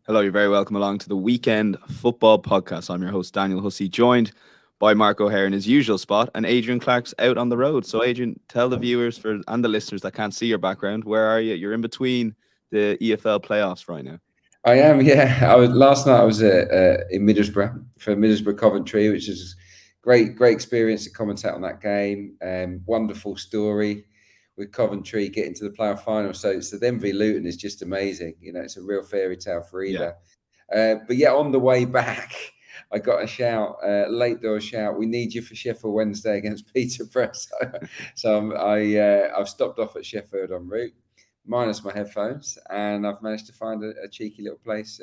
Hello, you're very welcome along to the Weekend Football Podcast. I'm your host, Daniel Hussey, joined by Mark O'Haire in his usual spot, and Adrian Clarke's out on the road. So, Adrian, tell the viewers and the listeners that can't see your background, where are you? You're in between the EFL playoffs right now. I am, yeah. Last night I was in Middlesbrough for Middlesbrough Coventry, which is great experience to commentate on that game. Wonderful story with Coventry getting to the playoff final. So them v Luton is just amazing. It's a real fairy tale for Yeah. either. But yeah, on the way back, I got a shout, late door shout. We need you for Sheffield Wednesday against Peterborough. So I've stopped off at Sheffield en route, minus my headphones, and I've managed to find a cheeky little place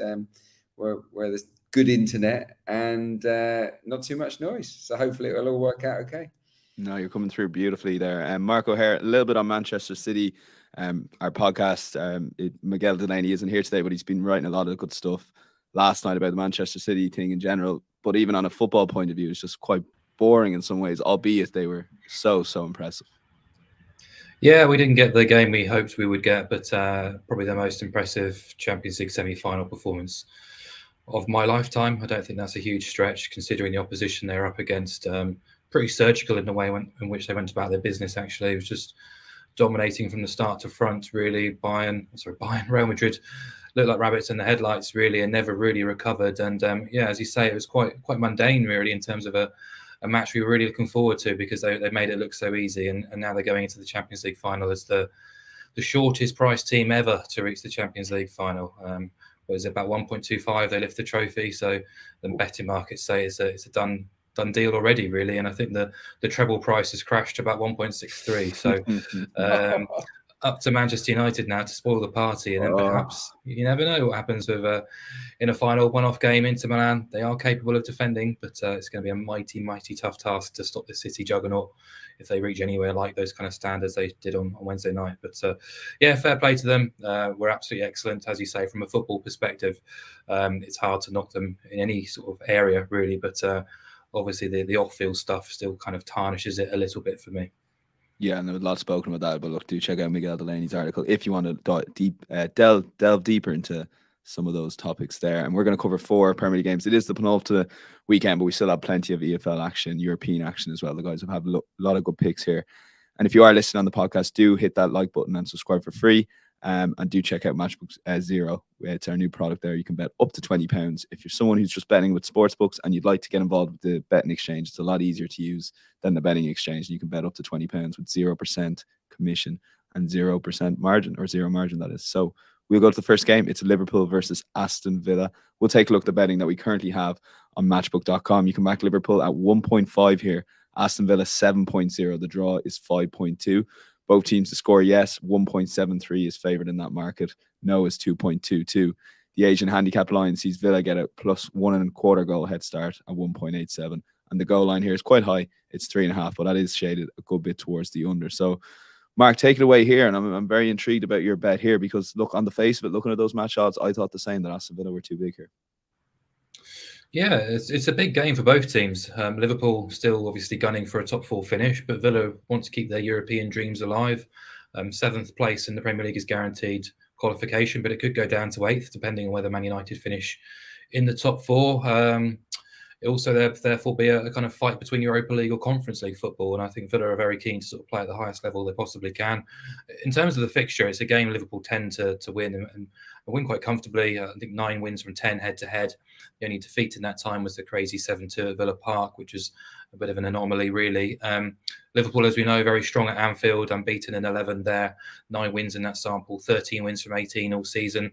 where there's good internet and not too much noise. So hopefully it'll all work out okay. No, you're coming through beautifully there. Mark O'Haire, a little bit on Manchester City. Our podcast, Miguel Delaney isn't here today, but he's been writing a lot of good stuff last night about the Manchester City thing in general. But even on a football point of view, it's just quite boring in some ways, albeit they were so impressive. Yeah, we didn't get the game we hoped we would get, but probably the most impressive Champions League semi-final performance of my lifetime. I don't think that's a huge stretch, considering the opposition they're up against. Pretty surgical in the way in which they went about their business, actually. It was just dominating from the start to front, really. Real Madrid looked like rabbits in the headlights, really, and never really recovered. And yeah, as you say, it was quite mundane, really, in terms of a match we were really looking forward to, because they made it look so easy. And now they're going into the Champions League final as the shortest price team ever to reach the Champions League final. Was about 1.25 they lift the trophy, so the betting markets say it's a done deal already, really. And I think the treble price has crashed to about 1.63. So up to Manchester United now to spoil the party, and then perhaps you never know what happens with in a final one-off game. Inter Milan, they are capable of defending, but it's going to be a mighty tough task to stop the City juggernaut if they reach anywhere like those kind of standards they did on Wednesday night. But yeah, fair play to them. We're absolutely excellent, as you say, from a football perspective. It's hard to knock them in any sort of area, really, but obviously the off-field stuff still kind of tarnishes it a little bit for me. Yeah, and there was a lot spoken about that, but look, do check out Miguel Delaney's article if you want to delve deeper into some of those topics there. And we're going to cover 4 Premier League games. It is the penultimate weekend, but we still have plenty of EFL action, European action as well. The guys have had a lot of good picks here. And if you are listening on the podcast, do hit that like button and subscribe for free. And do check out Matchbook Zero. It's our new product there. You can bet up to £20. If you're someone who's just betting with sportsbooks and you'd like to get involved with the betting exchange, it's a lot easier to use than the betting exchange. You can bet up to £20 with 0% commission and 0% margin, or zero margin, that is. So we'll go to the first game. It's Liverpool versus Aston Villa. We'll take a look at the betting that we currently have on matchbook.com. You can back Liverpool at 1.5 here. Aston Villa 7.0. The draw is 5.2. Both teams to score, yes. 1.73 is favoured in that market. No is 2.22. The Asian handicap line sees Villa get a plus 1.25 goal head start at 1.87. And the goal line here is quite high. It's 3.5, but that is shaded a good bit towards the under. So, Mark, take it away here. And I'm very intrigued about your bet here, because, look, on the face of it, looking at those match odds, I thought the same, that Aston Villa were too big here. Yeah, it's a big game for both teams. Liverpool still obviously gunning for a top 4 finish, but Villa want to keep their European dreams alive. 7th place in the Premier League is guaranteed qualification, but it could go down to 8th, depending on whether Man United finish in the top 4. It also therefore be a kind of fight between Europa League or Conference League football, and I think Villa are very keen to sort of play at the highest level they possibly can. In terms of the fixture, it's a game Liverpool tend to win and win quite comfortably. I think 9 wins from 10 head-to-head. The only defeat in that time was the crazy 7-2 at Villa Park, which is a bit of an anomaly, really. Liverpool, as we know, very strong at Anfield, unbeaten in 11 there. 9 wins in that sample, 13 wins from 18 all season.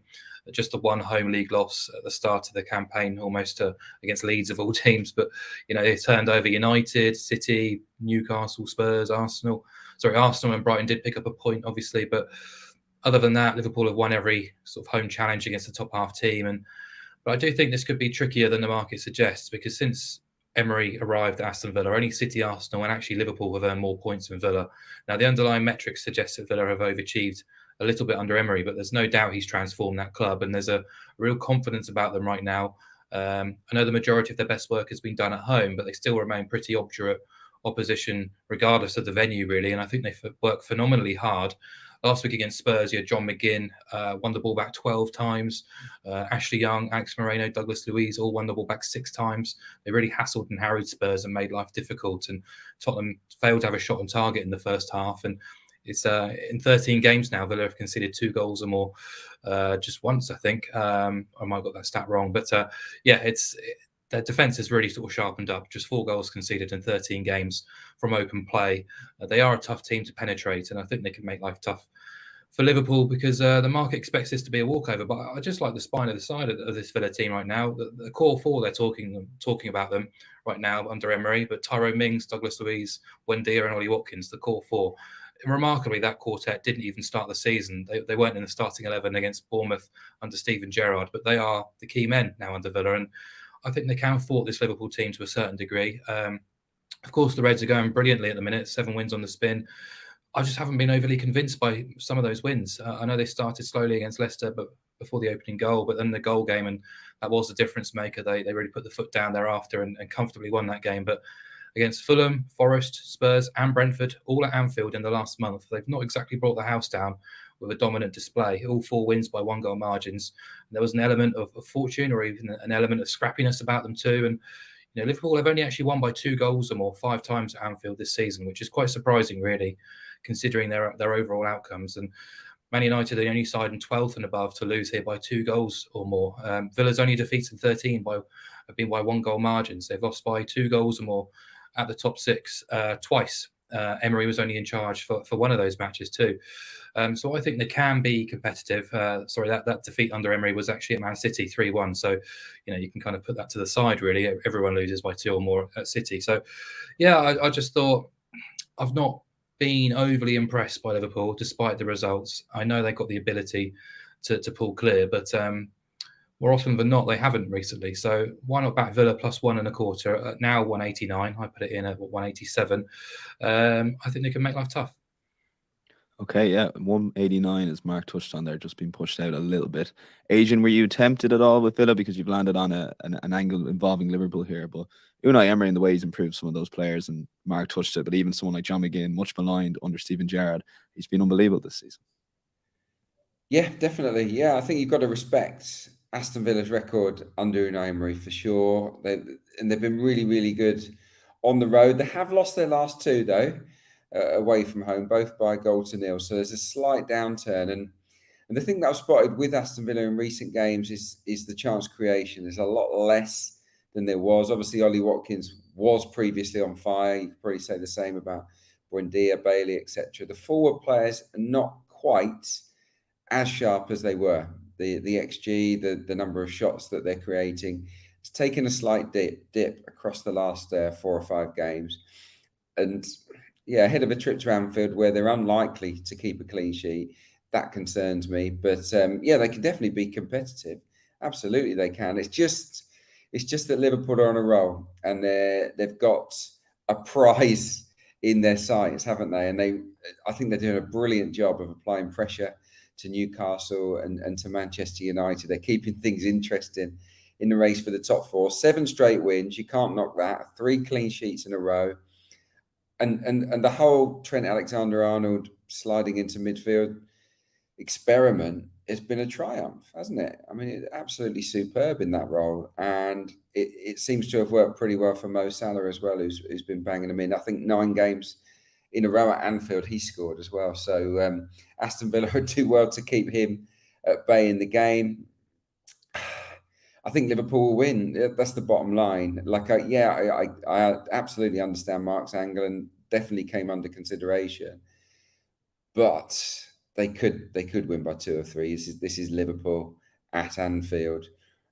Just the 1 home league loss at the start of the campaign, almost against Leeds of all teams. But, they turned over United, City, Newcastle, Spurs, Arsenal. Arsenal and Brighton did pick up a point, obviously. But other than that, Liverpool have won every sort of home challenge against the top half team. But I do think this could be trickier than the market suggests, because since Emery arrived at Aston Villa, only City, Arsenal and actually Liverpool have earned more points than Villa. Now, the underlying metrics suggest that Villa have overachieved a little bit under Emery, but there's no doubt he's transformed that club, and there's a real confidence about them right now. I know the majority of their best work has been done at home, but they still remain pretty obdurate opposition regardless of the venue, really, and I think they work phenomenally hard. Last week against Spurs, you had John McGinn, won the ball back 12 times. Ashley Young, Alex Moreno, Douglas Luiz all won the ball back 6 times. They really hassled and harried Spurs and made life difficult. And Tottenham failed to have a shot on target in the first half. And it's in 13 games now, Villa have conceded 2 goals or more just once, I think. I might have got that stat wrong. But their defence has really sort of sharpened up. Just 4 goals conceded in 13 games from open play. They are a tough team to penetrate, and I think they can make life tough for Liverpool because the market expects this to be a walkover. But I just like the spine of the side of this Villa team right now. The core 4, they're talking about them right now under Emery, but Tyrone Mings, Douglas Luiz, Buendia and Ollie Watkins, the core 4. And remarkably, that quartet didn't even start the season. They weren't in the starting 11 against Bournemouth under Steven Gerrard, but they are the key men now under Villa. And I think they can thwart this Liverpool team to a certain degree. Of course, the Reds are going brilliantly at the minute, 7 wins on the spin. I just haven't been overly convinced by some of those wins. I know they started slowly against Leicester, but before the opening goal, but then the goal game, and that was the difference maker. They really put the foot down thereafter and comfortably won that game. But against Fulham, Forest, Spurs and Brentford, all at Anfield in the last month, they've not exactly brought the house down with a dominant display. All 4 wins by 1 goal margins. And there was an element of fortune or even an element of scrappiness about them too. And Liverpool have only actually won by 2 goals or more 5 times at Anfield this season, which is quite surprising, really, considering their overall outcomes. And Man United are the only side in 12th and above to lose here by 2 goals or more. Villa's only defeats in 13 have been by 1 goal margins. They've lost by 2 goals or more at the top 6 twice. Emery was only in charge for one of those matches too. So I think they can be competitive. That defeat under Emery was actually at Man City 3-1. So, you can kind of put that to the side, really. Everyone loses by 2 or more at City. So, yeah, I just thought I've not been overly impressed by Liverpool, despite the results. I know they've got the ability to pull clear, but more often than not, they haven't recently. So why not back Villa plus 1.25 at now 189? I put it in at 187. I think they can make life tough. Okay, yeah, 189, as Mark touched on there, just being pushed out a little bit. Adrian, were you tempted at all with Villa because you've landed on an angle involving Liverpool here? But Unai Emery and the way he's improved some of those players, and Mark touched it, but even someone like John McGinn, much maligned under Steven Gerrard, he's been unbelievable this season. Yeah, definitely. Yeah, I think you've got to respect Aston Villa's record under Unai Emery for sure. They've been really, really good on the road. They have lost their last 2 though. Away from home, both by 1-0. So there's a slight downturn. And the thing that I've spotted with Aston Villa in recent games is the chance creation. There's a lot less than there was. Obviously, Ollie Watkins was previously on fire. You could probably say the same about Buendia, Bailey, etc. The forward players are not quite as sharp as they were. The XG, the number of shots that they're creating, it's taken a slight dip across the last 4 or 5 games. And yeah, ahead of a trip to Anfield where they're unlikely to keep a clean sheet, that concerns me. But they can definitely be competitive. Absolutely, they can. It's just that Liverpool are on a roll and they've got a prize in their sights, haven't they? And I think they're doing a brilliant job of applying pressure to Newcastle and to Manchester United. They're keeping things interesting in the race for the top 4. 7 straight wins, you can't knock that. 3 clean sheets in a row. And the whole Trent Alexander-Arnold sliding into midfield experiment has been a triumph, hasn't it? I mean, it's absolutely superb in that role. And it seems to have worked pretty well for Mo Salah as well, who's been banging them in. I think 9 games in a row at Anfield, he scored as well. So Aston Villa would do well to keep him at bay in the game. I think Liverpool will win. That's the bottom line. I absolutely understand Mark's angle and definitely came under consideration. But they could win by 2 or 3. This is Liverpool at Anfield.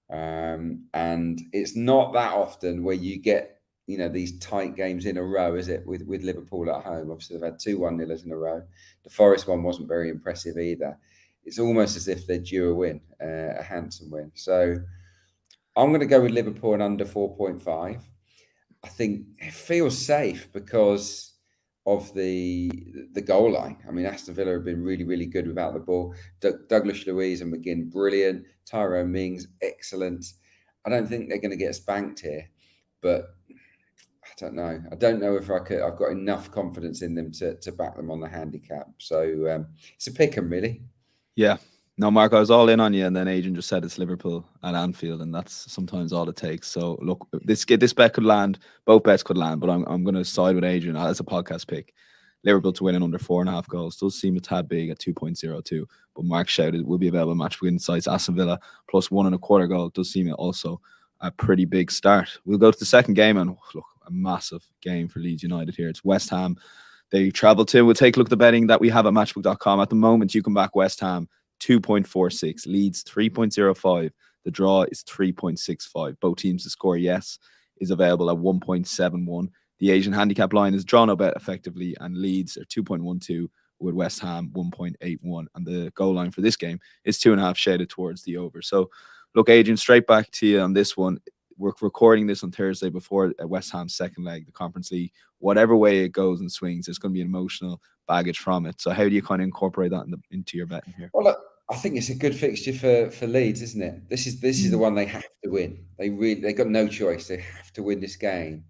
And it's not that often where you get, these tight games in a row, is it, with Liverpool at home? Obviously, they've had 2 1-0s in a row. The Forest one wasn't very impressive either. It's almost as if they're due a win, a handsome win. So I'm going to go with Liverpool and under 4.5. I think it feels safe because of the goal line. I mean, Aston Villa have been really, really good without the ball. Douglas Luiz and McGinn, brilliant. Tyrone Mings, excellent. I don't think they're going to get spanked here, but don't know. I don't know if I've got enough confidence in them to back them on the handicap. So it's a pick 'em, really. Yeah. No, Mark, I was all in on you, and then Adrian just said it's Liverpool at Anfield, and that's sometimes all it takes. So look, this bet could land, both bets could land, but I'm going to side with Adrian as a podcast pick. Liverpool to win in under 4.5 goals does seem a tad big at 2.02, but Mark shouted will be available match win sites. Aston Villa plus 1.25 goal does seem also a pretty big start. We'll go to the second game, and look, a massive game for Leeds United here. It's West Ham. They travel to. We'll take a look at the betting that we have at matchbook.com. At the moment, you can back West Ham 2.46, Leeds 3.05. The draw is 3.65. Both teams to score yes is available at 1.71. The Asian handicap line is drawn up effectively, and Leeds are 2.12 with West Ham 1.81. And the goal line for this game is 2.5 shaded towards the over. So, look, Adrian, straight back to you on this one. We're recording this on Thursday before West Ham's second leg, the Conference League. Whatever way it goes and swings, there's going to be an emotional baggage from it. So, how do you kind of incorporate that into your betting here? Well, look, I think it's a good fixture for Leeds, isn't it? This is the one they have to win. They got no choice. They have to win this game.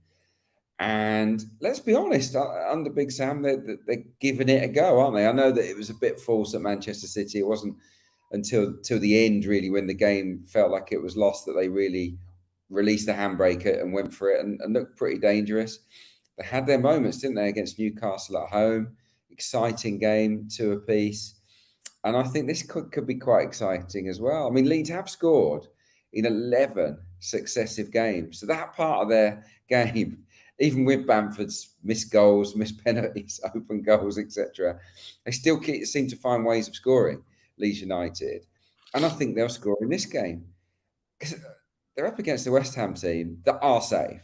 And let's be honest, under Big Sam, they're giving it a go, aren't they? I know that it was a bit false at Manchester City. It wasn't until the end, really, when the game felt like it was lost, that they really released the handbrake and went for it and looked pretty dangerous. They had their moments, didn't they, against Newcastle at home? Exciting game, 2 apiece. And I think this could be quite exciting as well. I mean, Leeds have scored in 11 successive games. So that part of their game, even with Bamford's missed goals, missed penalties, open goals, etc., they still seem to find ways of scoring, Leeds United. And I think they'll score in this game, because they're up against the West Ham team that are safe.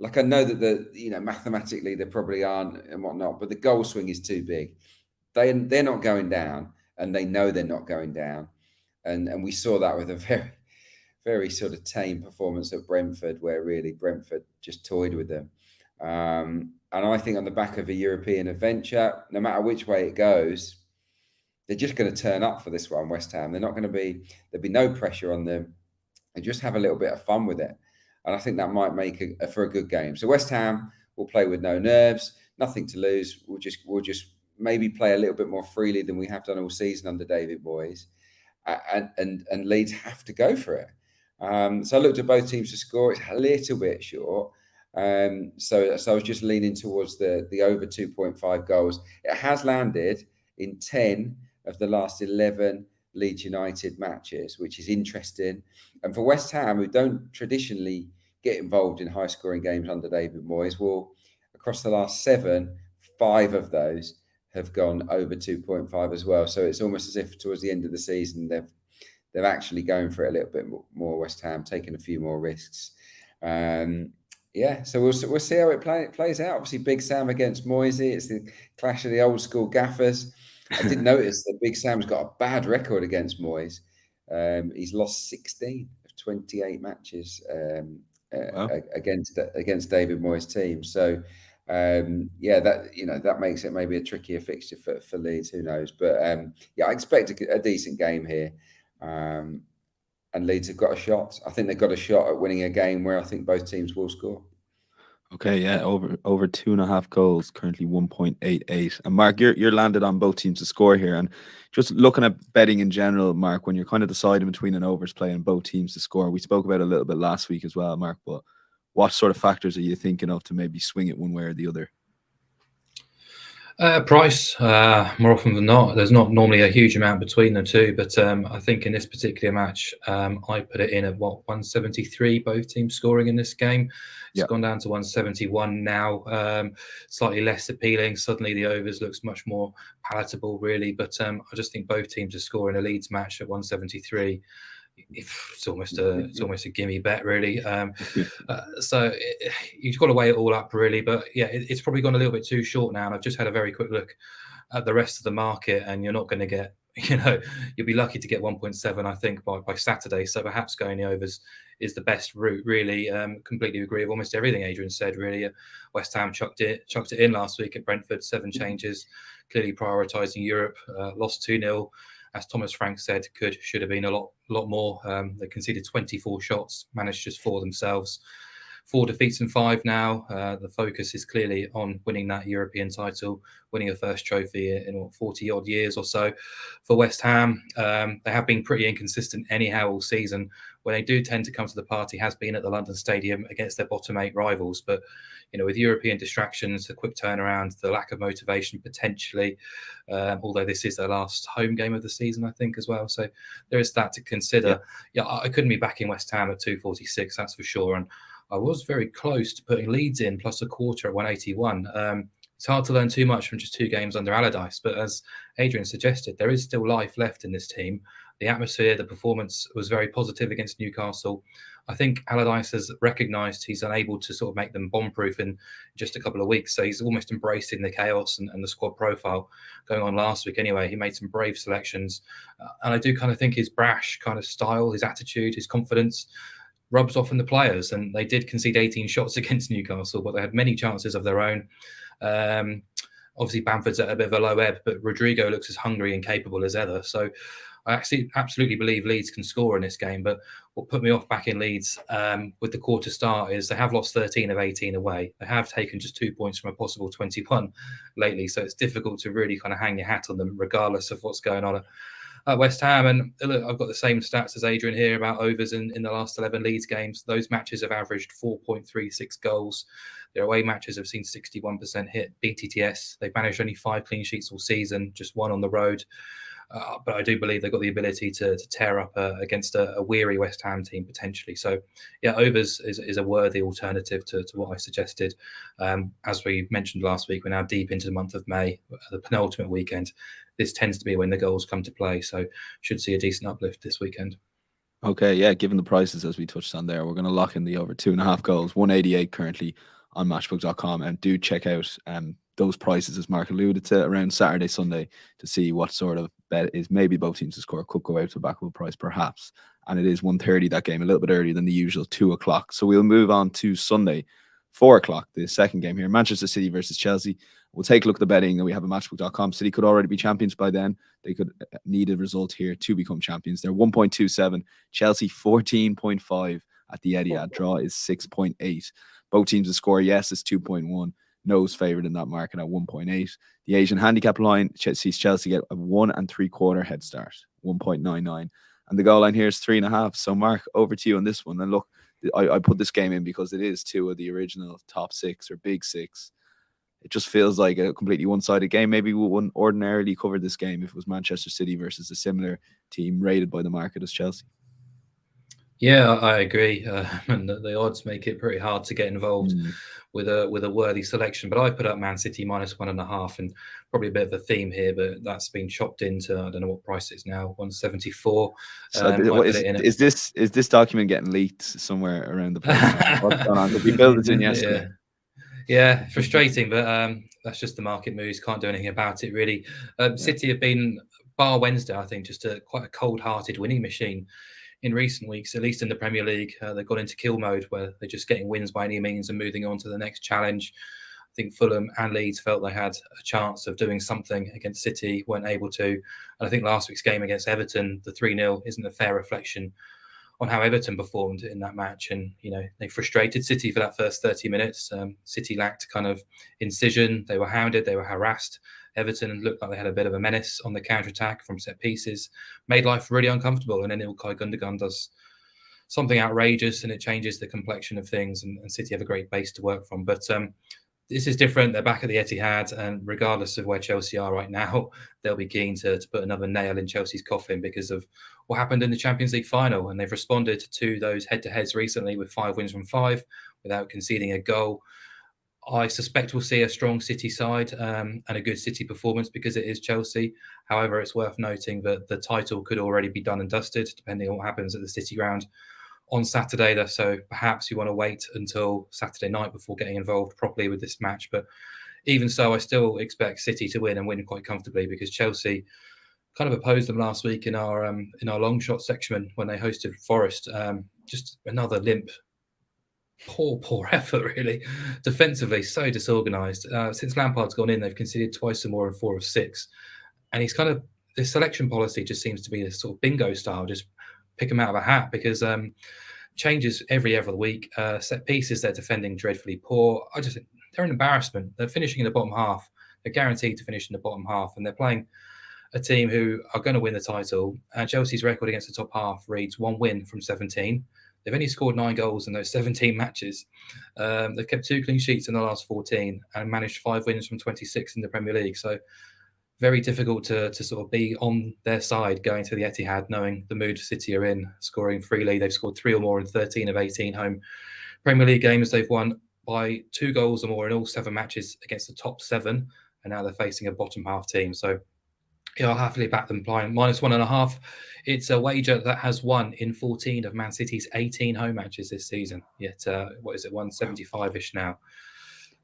Like, I know that mathematically they probably aren't and whatnot, but the goal swing is too big. They're not going down, and they know they're not going down. And we saw that with a very, very sort of tame performance at Brentford, where really Brentford just toyed with them. And I think on the back of a European adventure, no matter which way it goes, they're just going to turn up for this one, West Ham. There'll be no pressure on them. They just have a little bit of fun with it. And I think that might make for a good game. So West Ham will play with no nerves, nothing to lose. We'll just maybe play a little bit more freely than we have done all season under David Moyes. And Leeds have to go for it. So I looked at both teams to score. It's a little bit short. So I was just leaning towards the over 2.5 goals. It has landed in 10 of the last 11 Leeds United matches, which is interesting. And for West Ham, who don't traditionally get involved in high-scoring games under David Moyes, well, across the last 7, 5 of those have gone over 2.5 as well. So it's almost as if towards the end of the season they're actually going for it a little bit more. West Ham taking a few more risks. So we'll see how it plays out. Obviously, Big Sam against Moisey. It's the clash of the old school gaffers. I did notice that Big Sam's got a bad record against Moyes. He's lost 16 of 28 matches against David Moyes' team. So that makes it maybe a trickier fixture for Leeds. Who knows? But I expect a decent game here. And Leeds have got a shot. I think they've got a shot at winning a game where I think both teams will score. Okay, yeah, over 2.5 goals, currently 1.88. And Mark, you're landed on both teams to score here. And just looking at betting in general, Mark, when you're kind of deciding between an overs play and both teams to score, we spoke about it a little bit last week as well, Mark. But what sort of factors are you thinking of to maybe swing it one way or the other? Price, more often than not. There's not normally a huge amount between the two, but I think in this particular match, I put it in at 173, both teams scoring in this game. It's gone down to 171 now, slightly less appealing. Suddenly the overs looks much more palatable, really, but I just think both teams are scoring a Leeds match at 173. It's almost a gimme bet, really. So you've got to weigh it all up, really. But yeah, it's probably gone a little bit too short now. And I've just had a very quick look at the rest of the market, and you're not going to get, you'll be lucky to get 1.7, I think, by Saturday. So perhaps going the overs is the best route, really. Completely agree with almost everything Adrian said, really. West Ham chucked it in last week at Brentford, 7 changes, clearly prioritising Europe, lost 2-0. As Thomas Frank said, should have been a lot more. They conceded 24 shots, managed just 4 themselves. 4 defeats in 5 now. The focus is clearly on winning that European title, winning a first trophy in 40 odd years or so. For West Ham, they have been pretty inconsistent anyhow all season. When they do tend to come to the party, has been at the London Stadium against their bottom 8 rivals. But with European distractions, the quick turnaround, the lack of motivation potentially, although this is their last home game of the season, I think, as well. So there is that to consider. Yeah, I couldn't be backing West Ham at 246, that's for sure. And I was very close to putting Leeds in plus a quarter at 181. It's hard to learn too much from just 2 games under Allardyce, but as Adrian suggested, there is still life left in this team. The atmosphere, the performance was very positive against Newcastle. I think Allardyce has recognised he's unable to sort of make them bomb-proof in just a couple of weeks, so he's almost embracing the chaos and the squad profile going on last week anyway. He made some brave selections, and I do kind of think his brash kind of style, his attitude, his confidence rubs off on the players, and they did concede 18 shots against Newcastle, but they had many chances of their own. Obviously, Bamford's at a bit of a low ebb, but Rodrigo looks as hungry and capable as ever. So I actually absolutely believe Leeds can score in this game. But what put me off back in Leeds with the quarter start is they have lost 13 of 18 away. They have taken just 2 points from a possible 21 lately. So it's difficult to really kind of hang your hat on them, regardless of what's going on at West Ham. And look, I've got the same stats as Adrian here about overs in the last 11 Leeds games. Those matches have averaged 4.36 goals. Their away matches have seen 61% hit BTTS. They've managed only 5 clean sheets all season, just 1 on the road. But I do believe they've got the ability to tear up against a weary West Ham team potentially. So, yeah, overs is a worthy alternative to what I suggested. As we mentioned last week, we're now deep into the month of May, the penultimate weekend. This tends to be when the goals come to play. So should see a decent uplift this weekend. Okay, yeah, given the prices as we touched on there, we're going to lock in the over 2.5 goals, 188 currently on matchbook.com, and do check out those prices as Mark alluded to around Saturday, Sunday to see what sort of bet is. Maybe both teams to score could go out to a backable price perhaps, and it is 1:30 that game, a little bit earlier than the usual 2 o'clock. So we'll move on to Sunday, 4 o'clock, the second game here, Manchester City versus Chelsea. We'll take a look at the betting that we have at matchbook.com. City could already be champions by then. They could need a result here to become champions. They're 1.27, Chelsea 14.5 at the Etihad. Draw is 6.8. Both teams to score yes is 2.1. No's favoured in that market at 1.8. The Asian handicap line sees Chelsea get a 1 3/4 head start, 1.99. And the goal line here is 3.5. So Mark, over to you on this one. And look, I put this game in because it is 2 of the original top 6 or big 6. It just feels like a completely one-sided game. Maybe we wouldn't ordinarily cover this game if it was Manchester City versus a similar team rated by the market as Chelsea. Yeah, I agree. And the odds make it pretty hard to get involved with a worthy selection. But I put up Man City -1.5, and probably a bit of a theme here, but that's been chopped into, I don't know what price it is now, 174. So is this document getting leaked somewhere around the place? What's going on? Because we built it in yesterday. Yeah, frustrating, but that's just the market moves. Can't do anything about it, really. City have been, bar Wednesday, I think, just quite a cold-hearted winning machine in recent weeks, at least in the Premier League. They've got into kill mode where they're just getting wins by any means and moving on to the next challenge. I think Fulham and Leeds felt they had a chance of doing something against City, weren't able to. And I think last week's game against Everton, the 3-0, isn't a fair reflection on how Everton performed in that match. And, they frustrated City for that first 30 minutes. City lacked kind of incision. They were hounded. They were harassed. Everton looked like they had a bit of a menace on the counter-attack from set pieces, made life really uncomfortable. And then Ilkay Gundogan does something outrageous and it changes the complexion of things. And City have a great base to work from. But this is different. They're back at the Etihad, and regardless of where Chelsea are right now, they'll be keen to put another nail in Chelsea's coffin because of what happened in the Champions League final. And they've responded to those head-to-heads recently with 5 wins from 5 without conceding a goal. I suspect we'll see a strong City side and a good City performance because it is Chelsea. However, it's worth noting that the title could already be done and dusted depending on what happens at the City ground on Saturday. So perhaps you want to wait until Saturday night before getting involved properly with this match. But even so, I still expect City to win and win quite comfortably because Chelsea kind of opposed them last week in our long shot section when they hosted Forest. Just another limp, poor effort, really. Defensively, so disorganised. Since Lampard's gone in, they've conceded twice or more in 4 of 6. And he's kind of, this selection policy just seems to be this sort of bingo style, just pick them out of a hat because changes every other week. Set pieces, they're defending dreadfully poor. They're an embarrassment. They're finishing in the bottom half. They're guaranteed to finish in the bottom half, and they're playing a team who are going to win the title. Chelsea's record against the top half reads 1 win from 17. They've only scored 9 goals in those 17 matches. They've kept 2 clean sheets in the last 14 and managed 5 wins from 26 in the Premier League. So very difficult to sort of be on their side going to the Etihad, knowing the mood City are in, scoring freely. They've scored 3 or more in 13 of 18 home Premier League games. They've won by 2 goals or more in all 7 matches against the top 7, and now they're facing a bottom half team. So I'll happily back them playing -1.5. It's a wager that has won in 14 of Man City's 18 home matches this season. Yet, 175-ish now.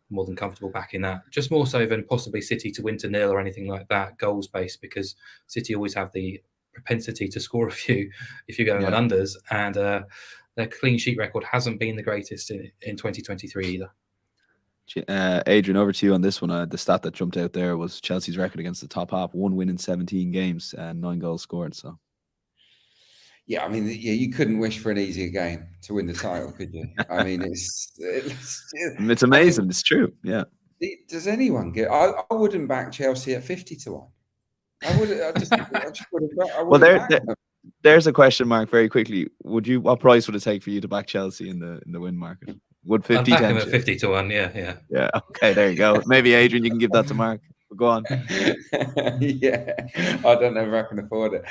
More than comfortable backing that. Just more so than possibly City to win to 0 or anything like that, goals based, because City always have the propensity to score a few if you're going on unders, and their clean sheet record hasn't been the greatest in 2023 either. Adrian, over to you on this one. The stat that jumped out there was Chelsea's record against the top half: 1 win in 17 games and 9 goals scored. So, yeah, I mean, you couldn't wish for an easier game to win the title, could you? I mean, it's amazing. It's true. Yeah. Does anyone get? I wouldn't back Chelsea at 50-1. I would. I just wouldn't. There's a question mark very quickly. What price would it take for you to back Chelsea in the win market? Would 50 I'd back him at 50-1, yeah. Okay, there you go. Maybe Adrian, you can give that to Mark. But go on. Yeah, I don't know if I can afford it.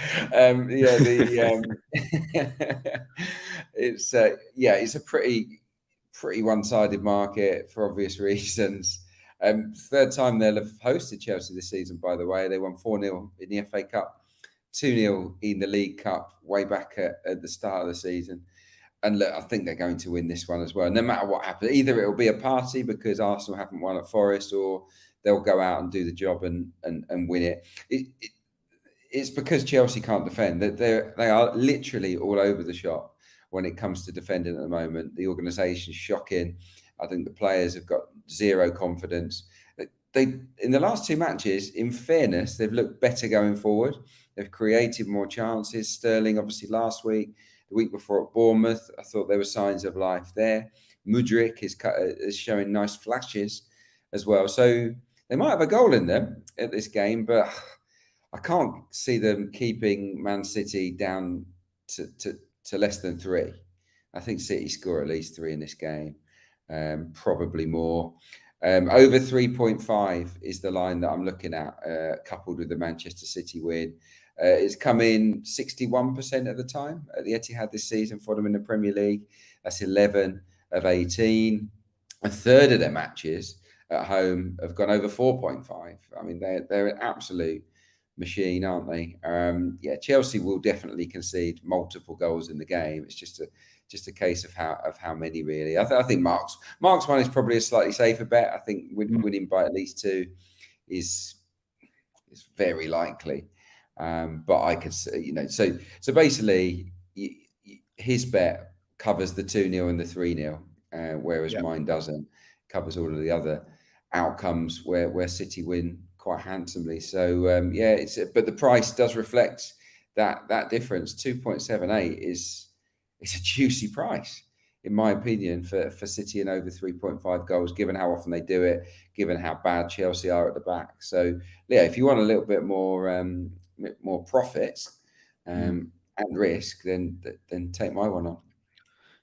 It's a pretty one-sided market for obvious reasons. Third time they'll have hosted Chelsea this season, by the way. They won 4-0 in the FA Cup, 2-0 in the League Cup way back at the start of the season. And look, I think they're going to win this one as well. No matter what happens, either it'll be a party because Arsenal haven't won at Forest, or they'll go out and do the job and win it. It's because Chelsea can't defend. They are literally all over the shop when it comes to defending at the moment. The organisation's shocking. I think the players have got zero confidence. In the last 2 matches, in fairness, they've looked better going forward. They've created more chances. Sterling, obviously, last week. The week before at Bournemouth, I thought there were signs of life there. Mudryk is showing nice flashes as well. So they might have a goal in them at this game, but I can't see them keeping Man City down to less than 3. I think City score at least 3 in this game, probably more. Over 3.5 is the line that I'm looking at, coupled with the Manchester City win. It's come in 61% of the time at the Etihad this season for them in the Premier League. That's 11 of 18. A third of their matches at home have gone over 4.5. I mean, they're an absolute machine, aren't they? Chelsea will definitely concede multiple goals in the game. It's just a case of how many, really. I think Mark's one is probably a slightly safer bet. I think winning by at least 2 is very likely. But I could say, so basically his bet covers the 2-0 and the 3-0, whereas mine doesn't. Covers all of the other outcomes where City win quite handsomely. So but the price does reflect that difference. 2.78 is a juicy price, in my opinion, for City and over 3.5 goals, given how often they do it, given how bad Chelsea are at the back. So if you want a little bit more profits and risk, then take my one on.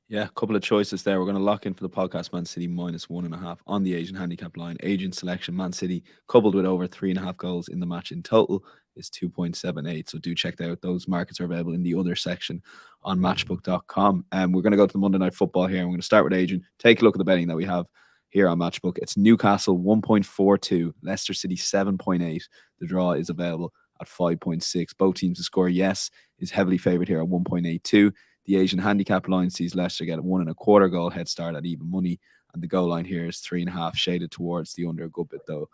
Yeah, a couple of choices there. We're going to lock in for the podcast Man City -1.5 on the Asian handicap line. Asian selection Man City coupled with over 3.5 goals in the match in total is 2.78. So do check that out. Those markets are available in the other section on matchbook.com. And we're going to go to the Monday Night Football here. And we're going to start with Adrian. Take a look at the betting that we have here on Matchbook. It's Newcastle 1.42, Leicester City 7.8. The draw is available at 5.6. Both teams to score yes is heavily favoured here at 1.82. The Asian handicap line sees Leicester get a 1.25 goal head start at even money, and the goal line here is 3.5, shaded towards the under a good bit though.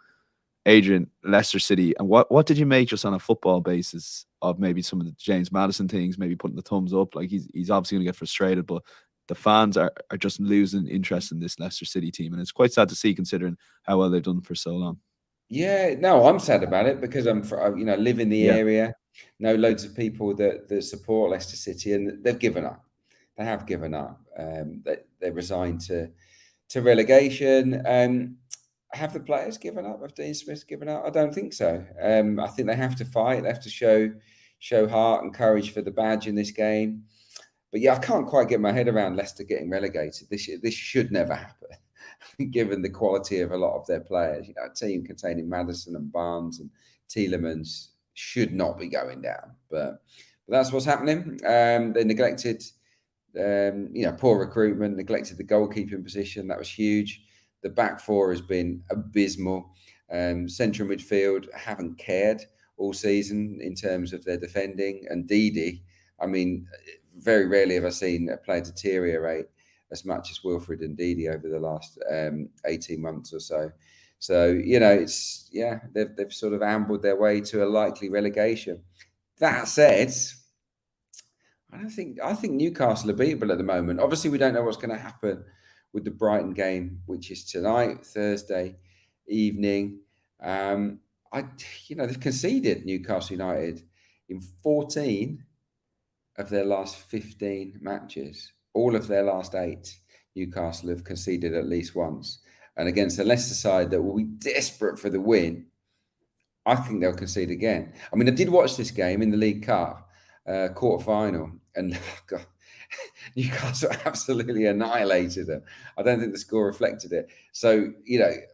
Adrian, Leicester City, and what did you make just on a football basis of maybe some of the James Maddison things, maybe putting the thumbs up? Like he's obviously going to get frustrated, but the fans are just losing interest in this Leicester City team, and it's quite sad to see considering how well they've done for so long. Yeah, no, I'm sad about it because I'm live in the area, know loads of people that support Leicester City, and they've given up. They have given up. They're resigned to relegation. Have the players given up? Have Dean Smith given up? I don't think so. I think they have to fight. They have to show heart and courage for the badge in this game. But yeah, I can't quite get my head around Leicester getting relegated. This should never happen, given the quality of a lot of their players. A team containing Maddison and Barnes and Tielemans should not be going down. But that's what's happening. They neglected, poor recruitment, neglected the goalkeeping position. That was huge. The back four has been abysmal. Central midfield haven't cared all season in terms of their defending. And Didi, I mean, very rarely have I seen a player deteriorate as much as Wilfred and Didi over the last 18 months or so. So, they've sort of ambled their way to a likely relegation. That said, I think Newcastle are beatable at the moment. Obviously, we don't know what's going to happen with the Brighton game, which is tonight, Thursday evening. They've conceded, Newcastle United, in 14 of their last 15 matches. All of their last 8, Newcastle have conceded at least once. And against a Leicester side that will be desperate for the win, I think they'll concede again. I mean, I did watch this game in the League Cup quarter-final, and God, Newcastle absolutely annihilated them. I don't think the score reflected it. So,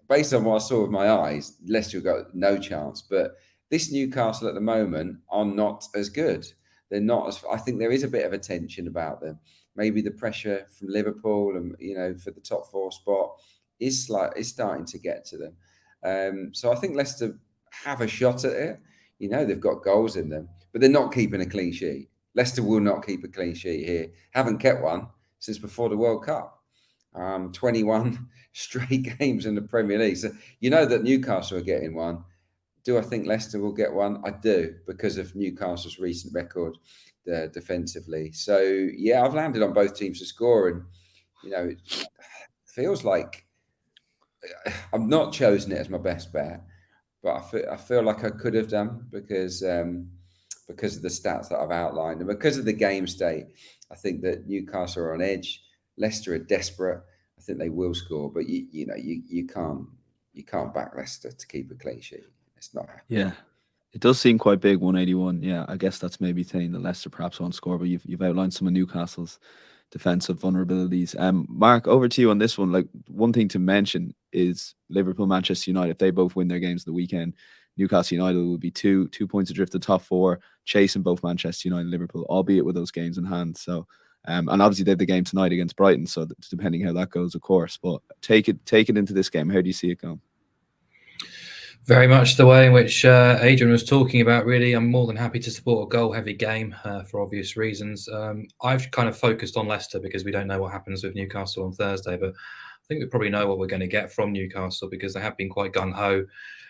based on what I saw with my eyes, Leicester have got no chance. But this Newcastle at the moment are not as good. They're not as. I think there is a bit of a tension about them. Maybe the pressure from Liverpool and for the top 4 spot is starting to get to them. So I think Leicester have a shot at it. They've got goals in them, but they're not keeping a clean sheet. Leicester will not keep a clean sheet here. Haven't kept one since before the World Cup. 21 straight games in the Premier League. So that Newcastle are getting one. Do I think Leicester will get one? I do, because of Newcastle's recent record defensively. So, yeah, I've landed on both teams to score. And, it feels like I've not chosen it as my best bet, but I feel like I could have done because of the stats that I've outlined and because of the game state. I think that Newcastle are on edge. Leicester are desperate. I think they will score, but you can't back Leicester to keep a clean sheet. It's not happening. Yeah, it does seem quite big, 181. Yeah, I guess that's maybe saying that Leicester perhaps won't score, but you've outlined some of Newcastle's defensive vulnerabilities. Mark, over to you on this one. Like, one thing to mention is Liverpool, Manchester United. If they both win their games the weekend, Newcastle United will be two points adrift the top 4, chasing both Manchester United and Liverpool, albeit with those games in hand. So, and obviously they have the game tonight against Brighton. So depending how that goes, of course. But take it into this game. How do you see it going? Very much the way in which Adrian was talking about, really. I'm more than happy to support a goal-heavy game for obvious reasons. I've kind of focused on Leicester because we don't know what happens with Newcastle on Thursday, but I think we probably know what we're going to get from Newcastle because they have been quite gung-ho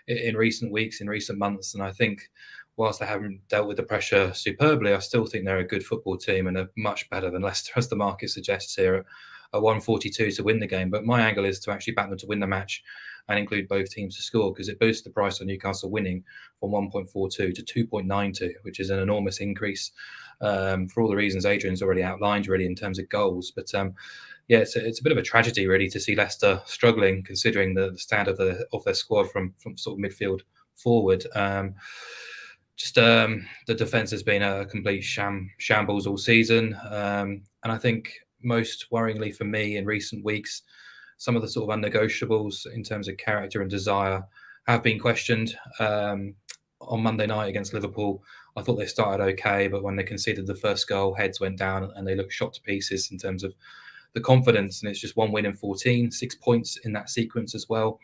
in recent weeks, in recent months. And I think whilst they haven't dealt with the pressure superbly, I still think they're a good football team and are much better than Leicester, as the market suggests here, at 142 to win the game. But my angle is to actually back them to win the match and include both teams to score, because it boosts the price on Newcastle winning from 1.42 to 2.92, which is an enormous increase for all the reasons Adrian's already outlined, really, in terms of goals. But it's a bit of a tragedy, really, to see Leicester struggling, considering the standard of their squad from sort of midfield forward. The defence has been a complete shambles all season. And I think most worryingly for me in recent weeks, some of the sort of unnegotiables in terms of character and desire have been questioned. On Monday night against Liverpool, I thought they started okay, but when they conceded the first goal, heads went down and they looked shot to pieces in terms of the confidence. And it's just 1 win in 14, 6 points in that sequence as well.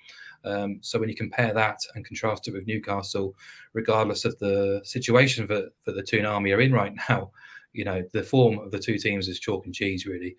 So when you compare that and contrast it with Newcastle, regardless of the situation that the Toon Army are in right now, the form of the two teams is chalk and cheese, really.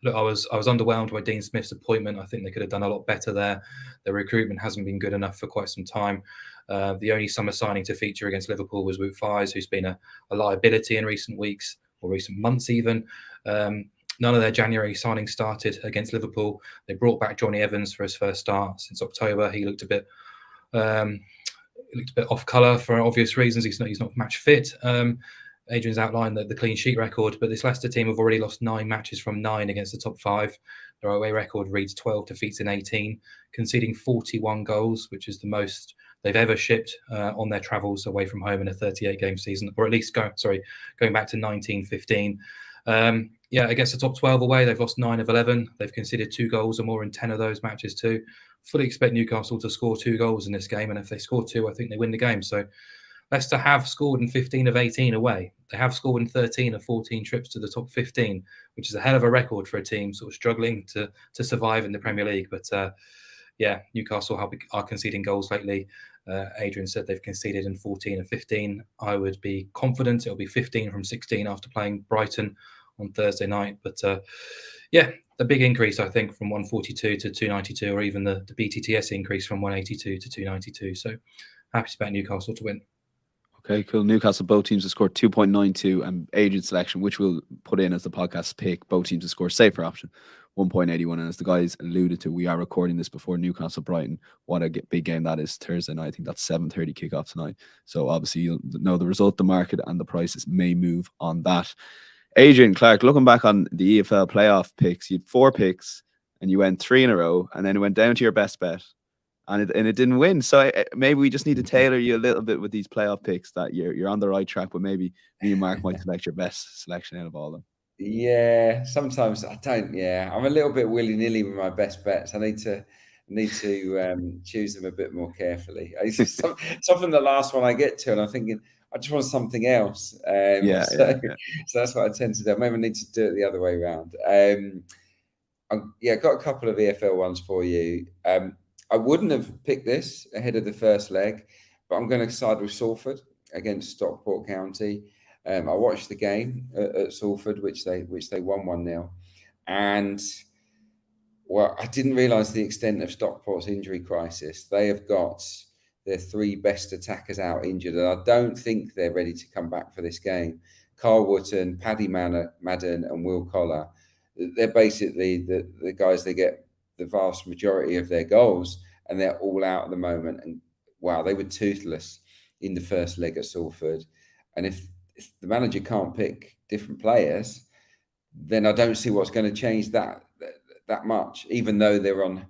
Look, I was underwhelmed by Dean Smith's appointment. I think they could have done a lot better there. The recruitment hasn't been good enough for quite some time. The only summer signing to feature against Liverpool was Wout Faes, who's been a liability in recent weeks or recent months even. None of their January signings started against Liverpool. They brought back Johnny Evans for his first start since October. He looked a bit off colour for obvious reasons. He's not match fit. Adrian's outlined the clean sheet record, but this Leicester team have already lost 9 matches from 9 against the top 5. Their away record reads 12 defeats in 18, conceding 41 goals, which is the most they've ever shipped on their travels away from home in a 38-game season, or at least going back to 1915. Against the top 12 away, they've lost 9 of 11. They've conceded 2 goals or more in 10 of those matches too. Fully expect Newcastle to score 2 goals in this game, and if they score 2, I think they win the game. So Leicester have scored in 15 of 18 away. They have scored in 13 of 14 trips to the top 15, which is a hell of a record for a team sort of struggling to survive in the Premier League. But Newcastle are conceding goals lately. Adrian said they've conceded in 14 of 15. I would be confident it'll be 15 from 16 after playing Brighton on Thursday night. But a big increase, I think, from 142 to 292, or even the BTTS increase from 182 to 292. So happy to bet Newcastle to win. Okay, cool. Newcastle, both teams have scored 2.92, and Adrian selection, which we'll put in as the podcast pick, both teams have scored safer option, 1.81. And as the guys alluded to, we are recording this before Newcastle Brighton. What a big game that is Thursday night. I think that's 7:30 kickoff tonight. So obviously you'll know the result, the market, and the prices may move on that. Adrian Clarke, looking back on the EFL playoff picks, you had 4 picks and you went 3 in a row, and then it went down to your best bet. And it didn't win. So maybe we just need to tailor you a little bit with these playoff picks, that you're on the right track, but maybe me and Mark might select your best selection out of all of them. Yeah, sometimes I don't. Yeah, I'm a little bit willy-nilly with my best bets. I need to choose them a bit more carefully. Something the last one I get to, and I'm thinking I just want something else. So that's what I tend to do. Maybe I need to do it the other way around. Got a couple of EFL ones for you. I wouldn't have picked this ahead of the first leg, but I'm going to side with Salford against Stockport County. I watched the game at Salford, which they won 1-0, and I didn't realise the extent of Stockport's injury crisis. They have got their 3 best attackers out injured, and I don't think they're ready to come back for this game. Carl Wootton, Paddy Madden, and Will Collar. They're basically the guys that get the vast majority of their goals, and they're all out at the moment. And wow, they were toothless in the first leg at Salford. And if the manager can't pick different players, then I don't see what's going to change that much, even though they're on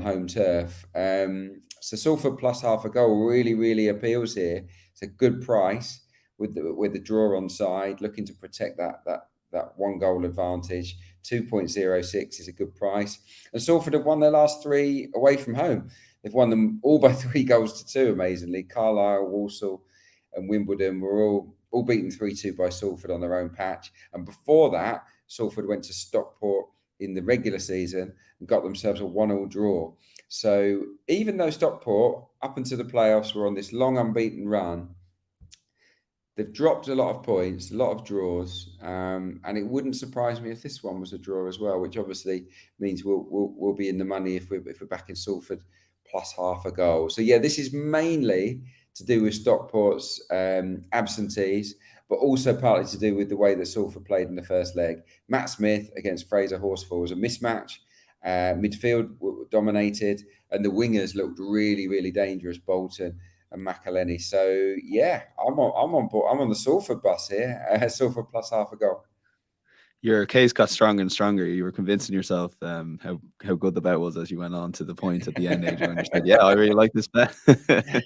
home turf. So Salford plus half a goal really appeals here. It's a good price with the draw on side, looking to protect that 1 goal advantage. 2.06 is a good price. And Salford have won their last 3 away from home. They've won them all by 3 goals to 2, amazingly. Carlisle, Walsall and Wimbledon were all beaten 3-2 by Salford on their own patch. And before that, Salford went to Stockport in the regular season and got themselves a 1-1 draw. So even though Stockport, up until the playoffs, were on this long unbeaten run, they've dropped a lot of points, a lot of draws, and it wouldn't surprise me if this one was a draw as well, which obviously means we'll be in the money if we're back in Salford plus half a goal. So yeah, this is mainly to do with Stockport's absentees, but also partly to do with the way that Salford played in the first leg. Matt Smith against Fraser Horsfall was a mismatch. Midfield dominated, and the wingers looked really dangerous, Bolton and McElhenney. So yeah, I'm on board. I'm on the Salford bus here. Salford plus half a goal. Your case got stronger and stronger. You were convincing yourself how good the bet was as you went on to the point at the end, Adrian, when you said, "Yeah, I really like this bet." The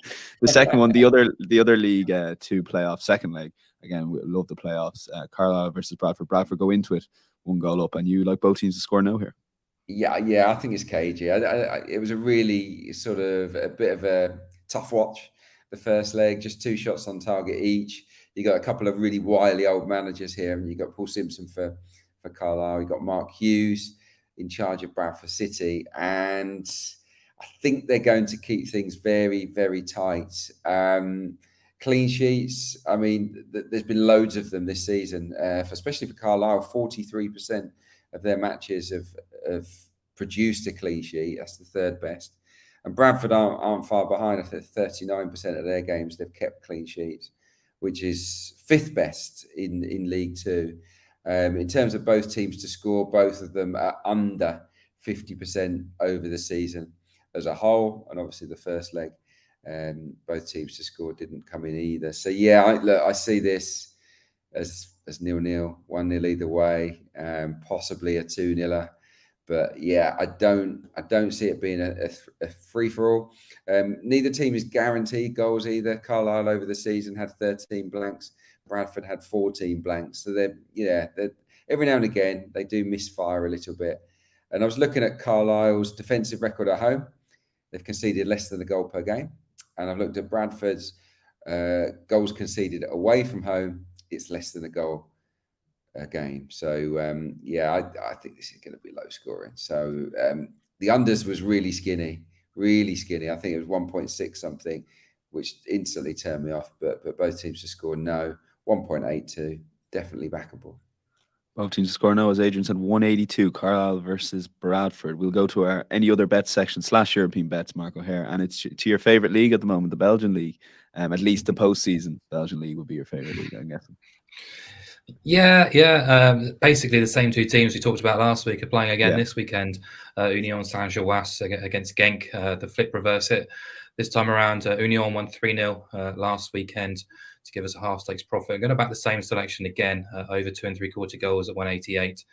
second one, the other League 2 playoff second leg. Again, we love the playoffs. Carlisle versus Bradford. Bradford go into it 1 goal up, and you like both teams to score now here. Yeah, I think it's cagey. It was a really sort of a bit of a tough watch. The first leg, just 2 shots on target each. You got a couple of really wily old managers here, and you got Paul Simpson for Carlisle. You got Mark Hughes in charge of Bradford City, and I think they're going to keep things very tight. Clean sheets. I mean, there's been loads of them this season, especially for Carlisle. 43% of their matches have produced a clean sheet. That's the 3rd best. And Bradford aren't far behind. I think 39% of their games they've kept clean sheets, which is 5th best in League 2. In terms of both teams to score, both of them are under 50% over the season as a whole. And obviously the first leg, both teams to score didn't come in either. So yeah, I see this as 0-0, 1-0 either way, possibly a 2-0. But yeah, I don't see it being a free for all. Neither team is guaranteed goals either. Carlisle over the season had 13 blanks. Bradford had 14 blanks. So they're every now and again they do misfire a little bit. And I was looking at Carlisle's defensive record at home. They've conceded less than a goal per game. And I've looked at Bradford's goals conceded away from home. It's less than a goal a game. So I think this is going to be low scoring. So the unders was really skinny. I think it was 1.6 something, which instantly turned me off. But both teams to score no. 1.82, definitely backable. Both teams to score no, as Adrian said, 182, Carlisle versus Bradford. We'll go to our any other bets section / European bets, Mark O'Haire, and it's to your favourite league at the moment, the Belgian league. At least the postseason Belgian league would be your favourite league, I'm guessing. Yeah. Basically, the same two teams we talked about last week are playing again this weekend. Union Saint-Gilloise against Genk. The flip reverse it. This time around, Union won 3-0 last weekend to give us a half stakes profit. I'm going to back the same selection again, over 2 3/4 goals at 188.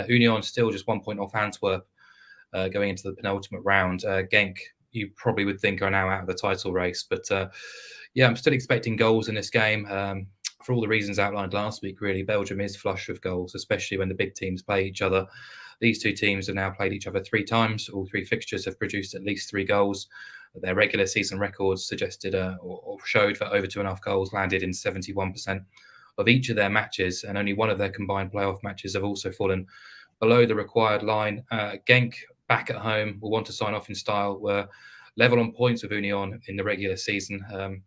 Union still just 1 point off Antwerp going into the penultimate round. Genk, you probably would think, are now out of the title race. But I'm still expecting goals in this game. For all the reasons outlined last week, really, Belgium is flush with goals, especially when the big teams play each other. These two teams have now played each other 3 times. All 3 fixtures have produced at least 3 goals. Their regular season records suggested or showed that over 2.5 goals landed in 71% of each of their matches, and only one of their combined playoff matches have also fallen below the required line. Genk, back at home, will want to sign off in style. Were level on points with Union in the regular season.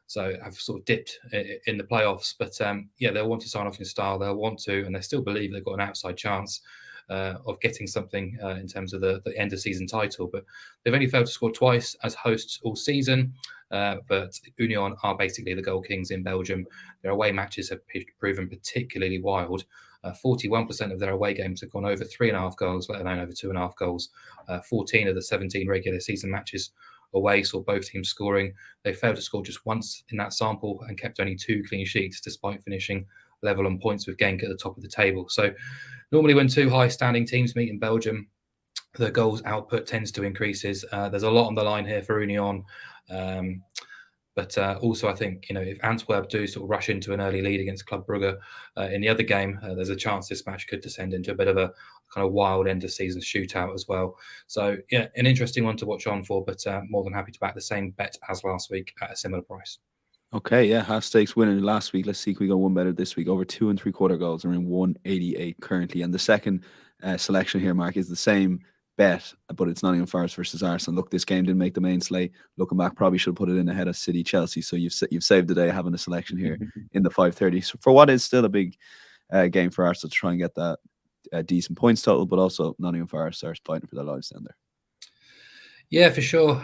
So I've sort of dipped in the playoffs, but they'll want to sign off in style. They'll want to, and they still believe they've got an outside chance of getting something in terms of the end of season title. But they've only failed to score twice as hosts all season. But Union are basically the goal kings in Belgium. Their away matches have proven particularly wild. 41% of their away games have gone over 3.5 goals, let alone over 2.5 goals. 14 of the 17 regular season matches away saw both teams scoring. They failed to score just once in that sample and kept only 2 clean sheets, despite finishing level on points with Genk at the top of the table. So normally when 2 high-standing teams meet in Belgium, the goals output tends to increase. There's a lot on the line here for Union. But also, I think, if Antwerp do sort of rush into an early lead against Club Brugge in the other game, there's a chance this match could descend into a bit of a kind of wild end of season shootout as well. So, an interesting one to watch on for, but more than happy to back the same bet as last week at a similar price. Okay, half stakes winner last week. Let's see if we go one better this week. Over 2 3/4 goals are in 188 currently. And the second selection here, Mark, is the same bet, but it's Nottingham Forest versus Arsenal. Look, this game didn't make the main slate. Looking back, probably should have put it in ahead of City Chelsea. So you've saved the day having a selection here in the 5:30. So for what is still a big game for Arsenal to try and get that decent points total, but also Nottingham Forest are fighting for their lives down there. Yeah, for sure.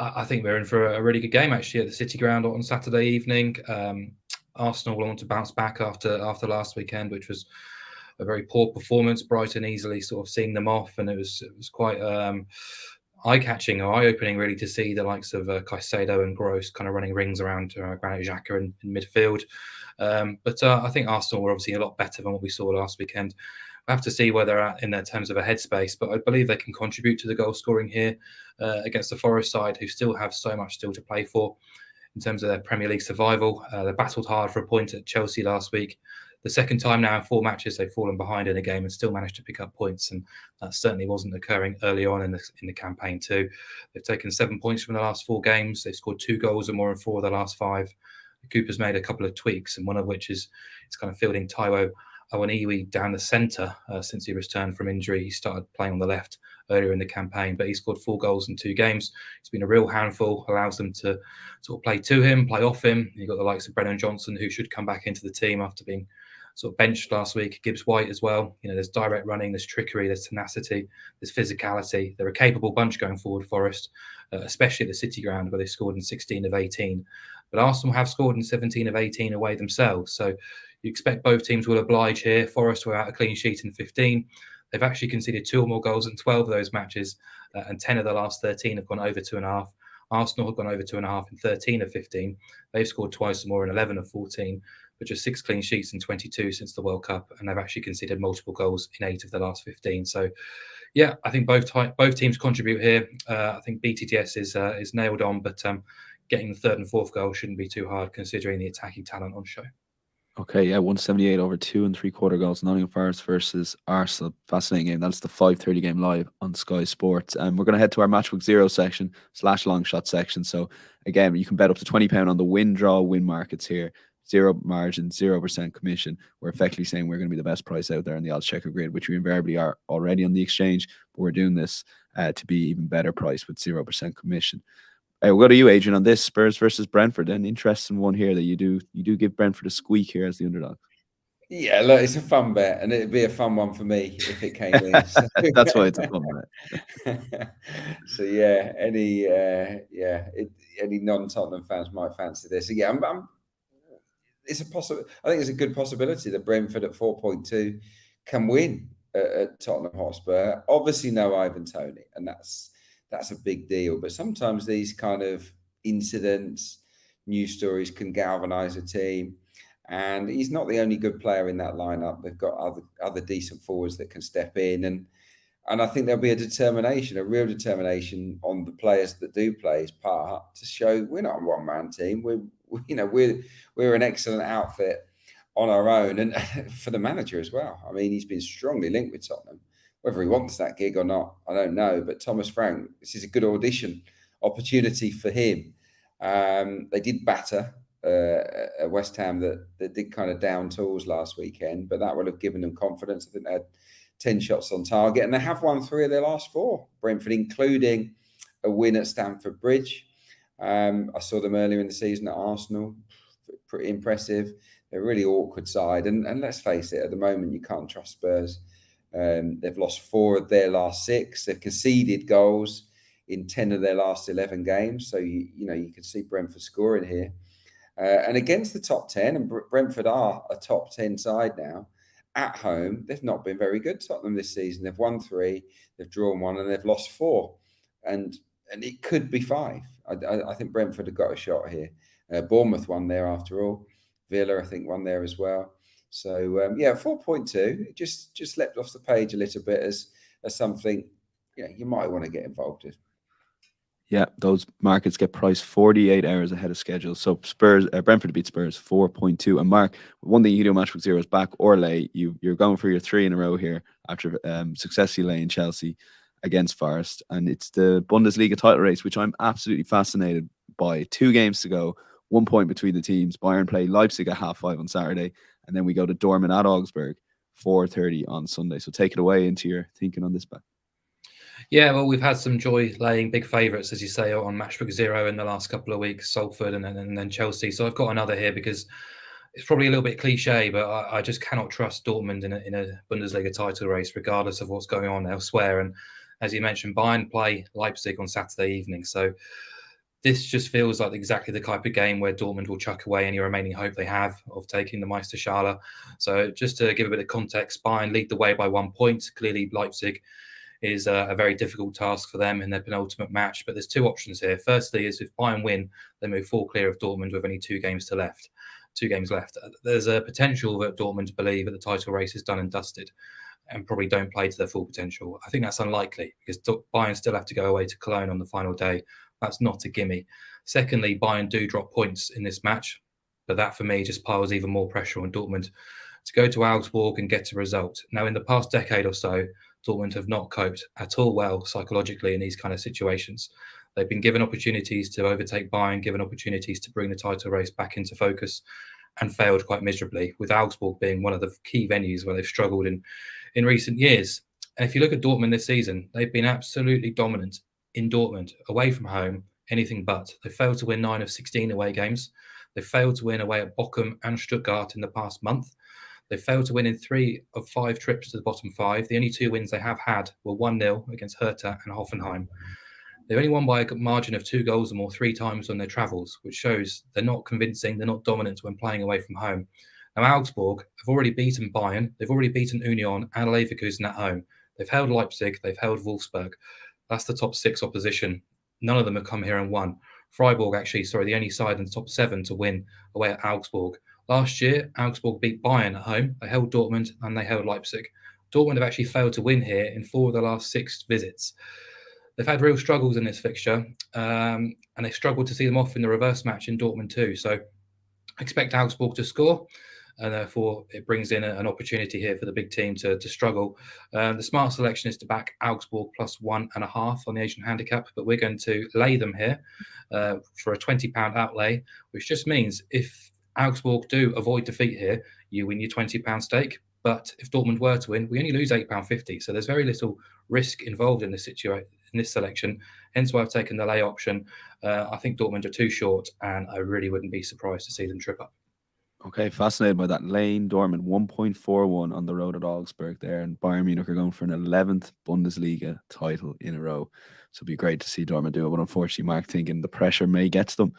I think we're in for a really good game actually at the City Ground on Saturday evening. Arsenal will want to bounce back after last weekend, which was a very poor performance. Brighton easily sort of seeing them off, and it was quite eye-catching or eye-opening really to see the likes of Caicedo and Gross kind of running rings around Granit Xhaka in midfield. But I think Arsenal were obviously a lot better than what we saw last weekend. I have to see where they're at in their terms of a headspace, but I believe they can contribute to the goal scoring here against the Forest side, who still have so much still to play for in terms of their Premier League survival. They battled hard for a point at Chelsea last week. The second time now in 4 matches they've fallen behind in a game and still managed to pick up points, and that certainly wasn't occurring early on in the campaign too. They've taken 7 points from the last 4 games. They've scored 2 goals or more in 4 of the last 5. Cooper's made a couple of tweaks, and one of which is kind of fielding Taiwo Awoniyi down the centre since he returned from injury. He started playing on the left earlier in the campaign, but he scored 4 goals in 2 games. He's been a real handful, allows them to sort of play to him, play off him. You've got the likes of Brennan Johnson, who should come back into the team after being sort of benched last week. Gibbs White as well. There's direct running, there's trickery, there's tenacity, there's physicality. They're a capable bunch going forward, Forest, especially at the City Ground, where they scored in 16 of 18. But Arsenal have scored in 17 of 18 away themselves. So you expect both teams will oblige here. Forest were out a clean sheet in 15. They've actually conceded 2 or more goals in 12 of those matches, and 10 of the last 13 have gone over 2.5. Arsenal have gone over 2.5 in 13 of 15. They've scored twice or more in 11 of 14. but just 6 clean sheets in 22 since the World Cup, and they've actually conceded multiple goals in 8 of the last 15. So, yeah, I think both teams contribute here. I think BTTS is nailed on, but getting the 3rd and 4th goal shouldn't be too hard considering the attacking talent on show. Okay, yeah, 178 over 2.75 goals. Nottingham Forest versus Arsenal. Fascinating game. That's the 5:30 game live on Sky Sports. And we're going to head to our Matchbook Zero section / long shot section. So again, you can bet up to £20 on the win, draw, win markets here. 0 margin, 0% commission. We're effectively saying we're going to be the best price out there in the odds checker grid, which we invariably are already on the exchange. But we're doing this to be even better price with 0% commission. We'll go to you, Adrian, on this Spurs versus Brentford. An interesting one here that you do give Brentford a squeak here as the underdog. Yeah, look, it's a fun bet, and it'd be a fun one for me if it came in. So. That's why it's a fun bet. So yeah, any non-Tottenham fans might fancy this. So, yeah, it's a possible. I think it's a good possibility that Brentford at 4.2 can win at Tottenham Hotspur. Obviously, no Ivan Toney, and that's a big deal. But sometimes these kind of incidents, news stories can galvanise a team. And he's not the only good player in that lineup. They've got other decent forwards that can step in. And I think there'll be a real determination on the players that do play his part to show we're not a one-man team. We're an excellent outfit on our own. And for the manager as well. I mean, he's been strongly linked with Tottenham. Whether he wants that gig or not, I don't know. But Thomas Frank, this is a good audition opportunity for him. They did batter West Ham that did kind of down tools last weekend, but that would have given them confidence. I think they had 10 shots on target, and they have won 3 of their last 4, Brentford, including a win at Stamford Bridge. I saw them earlier in the season at Arsenal. Pretty impressive. They're a really awkward side, and let's face it, at the moment you can't trust Spurs. They've lost 4 of their last 6. They've conceded goals in 10 of their last 11 games. So you can see Brentford scoring here. And against the top 10, and Brentford are a top 10 side now, at home, they've not been very good, Tottenham, this season. They've won 3, they've drawn 1, and they've lost 4. And it could be 5. I think Brentford have got a shot here. Bournemouth won there after all. Villa, I think, won there as well. So, 4.2, just leapt off the page a little bit as something you might want to get involved in. Yeah, those markets get priced 48 hours ahead of schedule. So Brentford beat Spurs 4.2. And Mark, one thing you can do on Matchbook Zero is back or lay. You're going for your 3 in a row here after successfully laying Chelsea against Forest. And it's the Bundesliga title race, which I'm absolutely fascinated by. 2 games to go, 1 point between the teams. Bayern play Leipzig at 5:30 on Saturday. And then we go to Dortmund at Augsburg, 4:30 on Sunday. So take it away into your thinking on this bet. Yeah, well, we've had some joy laying big favourites, as you say, on Matchbook Zero in the last couple of weeks, Salford and then Chelsea. So I've got another here because it's probably a little bit cliche, but I just cannot trust Dortmund in a Bundesliga title race, regardless of what's going on elsewhere. And as you mentioned, Bayern play Leipzig on Saturday evening. So this just feels like exactly the type of game where Dortmund will chuck away any remaining hope they have of taking the Meisterschale. So just to give a bit of context, Bayern lead the way by 1 point. Clearly, Leipzig is a very difficult task for them in their penultimate match. But there's 2 options here. Firstly, is if Bayern win, they move 4 clear of Dortmund with only 2 games left. There's a potential that Dortmund believe that the title race is done and dusted and probably don't play to their full potential. I think that's unlikely because Bayern still have to go away to Cologne on the final day. That's not a gimme. Secondly, Bayern do drop points in this match, but that for me just piles even more pressure on Dortmund to go to Augsburg and get a result. Now, in the past decade or so, Dortmund have not coped at all well psychologically in these kind of situations. They've been given opportunities to overtake Bayern, given opportunities to bring the title race back into focus, and failed quite miserably, with Augsburg being one of the key venues where they've struggled in recent years. And if you look at Dortmund this season, they've been absolutely dominant in Dortmund, away from home, anything but. They failed to win 9 of 16 away games. They failed to win away at Bochum and Stuttgart in the past month. They failed to win in 3 of 5 trips to the bottom 5. The only 2 wins they have had were 1-0 against Hertha and Hoffenheim. They've only won by a margin of 2 goals or more 3 times on their travels, which shows they're not convincing, they're not dominant when playing away from home. Now, Augsburg have already beaten Bayern, they've already beaten Union and Leverkusen at home. They've held Leipzig, they've held Wolfsburg. That's the top 6 opposition. None of them have come here and won. Freiburg, the only side in the top 7 to win away at Augsburg Last year, Augsburg beat Bayern at home. They held Dortmund and they held Leipzig. Dortmund have actually failed to win here in 4 of the last 6 visits. They've had real struggles in this fixture, and they've struggled to see them off in the reverse match in Dortmund too. So I expect Augsburg to score, and therefore it brings in an opportunity here for the big team to struggle. The smart selection is to back Augsburg plus 1.5 on the Asian handicap, but we're going to lay them here for a £20 outlay, which just means if Augsburg do avoid defeat here, you win your £20 stake. But if Dortmund were to win, we only lose £8.50. So there's very little risk involved in this situation, in this selection. Hence why I've taken the lay option. I think Dortmund are too short, and I really wouldn't be surprised to see them trip up. Okay, fascinated by that. Lane Dortmund 1.41 on the road at Augsburg there, and Bayern Munich are going for an 11th Bundesliga title in a row. So it'd be great to see Dortmund do it, but unfortunately, Mark thinking the pressure may get to them.